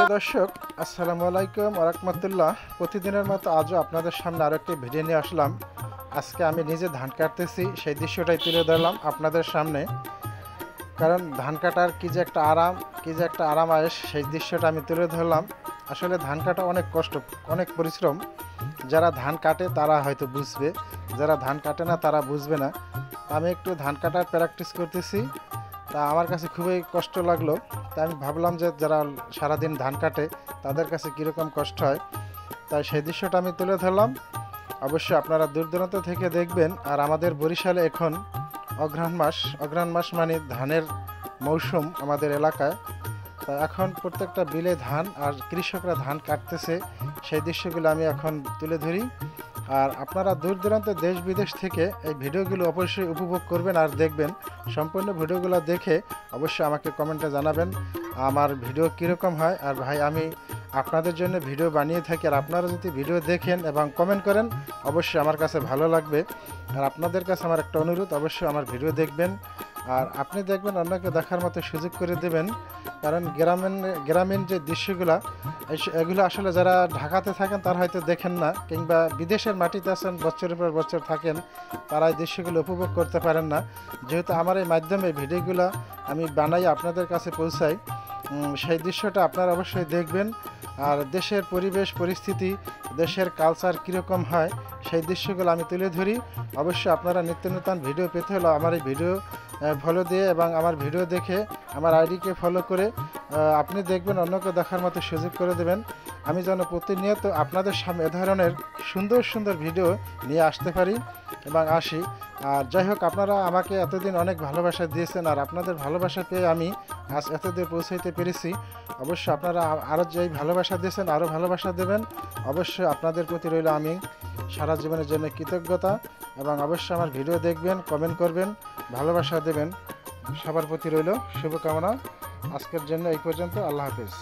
প্রিয় দর্শক, আসসালামু আলাইকুম ওয়া রাহমাতুল্লাহ। প্রতিদিনের মতো আজও আপনাদের সামনে আরও একটি ভিডিও নিয়ে আসলাম। আজকে আমি নিজে ধান কাটতেছি, সেই দৃশ্যটাই তুলে ধরলাম আপনাদের সামনে। কারণ ধান কাটার কী যে একটা আরাম, কী যে একটা আরামায়েশ, সেই দৃশ্যটা আমি তুলে ধরলাম। আসলে ধান কাটা অনেক কষ্ট, অনেক পরিশ্রম। যারা ধান কাটে তারা হয়তো বুঝবে, যারা ধান কাটে না তারা বুঝবে না। আমি একটু ধান কাটার প্র্যাকটিস করতেছি, তা আমার কাছে খুবই কষ্ট লাগলো। তাই আমি ভাবলাম যে যারা সারাদিন ধান কাটে তাদের কাছে কীরকম কষ্ট হয়, তাই সেই দৃশ্যটা আমি তুলে ধরলাম। অবশ্যই আপনারা দূর দূরান্ত থেকে দেখবেন। আর আমাদের বরিশালে এখন অঘ্রাণ মাস মানে ধানের মৌসুম আমাদের এলাকায়। তা এখন প্রত্যেকটা বিলে ধান আর কৃষকরা ধান কাটতেছে, সেই দৃশ্যগুলো আমি এখন তুলে ধরি। আর আপনারা দূর দূরান্ত দেশ বিদেশ থেকে এই ভিডিওগুলো অবশ্যই উপভোগ করবেন আর দেখবেন। সম্পূর্ণ ভিডিওগুলো দেখে অবশ্যই আমাকে কমেন্টে জানাবেন আমার ভিডিও কীরকম হয়। আর ভাই, আমি আপনাদের জন্য ভিডিও বানিয়ে থাকি, আর আপনারা যদি ভিডিও দেখেন এবং কমেন্ট করেন অবশ্যই আমার কাছে ভালো লাগবে। আর আপনাদের কাছে আমার একটা অনুরোধ, অবশ্যই আমার ভিডিও দেখবেন আর আপনি দেখবেন, অন্যকে দেখার মতো সুযোগ করে দেবেন। কারণ গ্রামীণ যে দৃশ্যগুলো, এগুলো আসলে যারা ঢাকাতে থাকেন তারা হয়তো দেখেন না, কিংবা বিদেশের মাটিতে আছেন বছরের পর বছর থাকেন, তারা এই দৃশ্যগুলো উপভোগ করতে পারেন না। যেহেতু আমার এই মাধ্যমে ভিডিওগুলো আমি বানাই আপনাদের কাছে পৌঁছাই, সেই দৃশ্যটা আপনারা অবশ্যই দেখবেন। আর দেশের পরিবেশ পরিস্থিতি, দেশের কালচার কীরকম হয়, সেই দৃশ্যগুলো আমি তুলে ধরি। অবশ্যই আপনারা নিত্য নতুন ভিডিও পেতে হলে আমার এই ভিডিও ফলো দিয়ে এবং আমার ভিডিও দেখে আমার আইডিকে ফলো করে আপনি দেখবেন, অন্যকে দেখার মতো সুযোগ করে দেবেন। আমি যেন প্রতিনিয়ত আপনাদের সামনে এ ধরনের সুন্দর সুন্দর ভিডিও নিয়ে আসতে পারি এবং আসি। আর যাই হোক, আপনারা আমাকে এতদিন অনেক ভালোবাসা দিয়েছেন, আর আপনাদের ভালোবাসা পেয়ে আমি আজ এতদূর পৌঁছাইতে পেরেছি। অবশ্যই আপনারা আরও যেই ভালোবাসা দিয়েছেন আরও ভালোবাসা দেবেন। অবশ্যই আপনাদের প্রতি রইল আমি সারা জীবনের জন্য কৃতজ্ঞতা। এবং অবশ্যই আমার ভিডিও দেখবেন, কমেন্ট করবেন, ভালোবাসা দেবেন। সবার প্রতি রইল শুভকামনা। আজকের জন্য এই পর্যন্ত। আল্লাহ হাফেজ।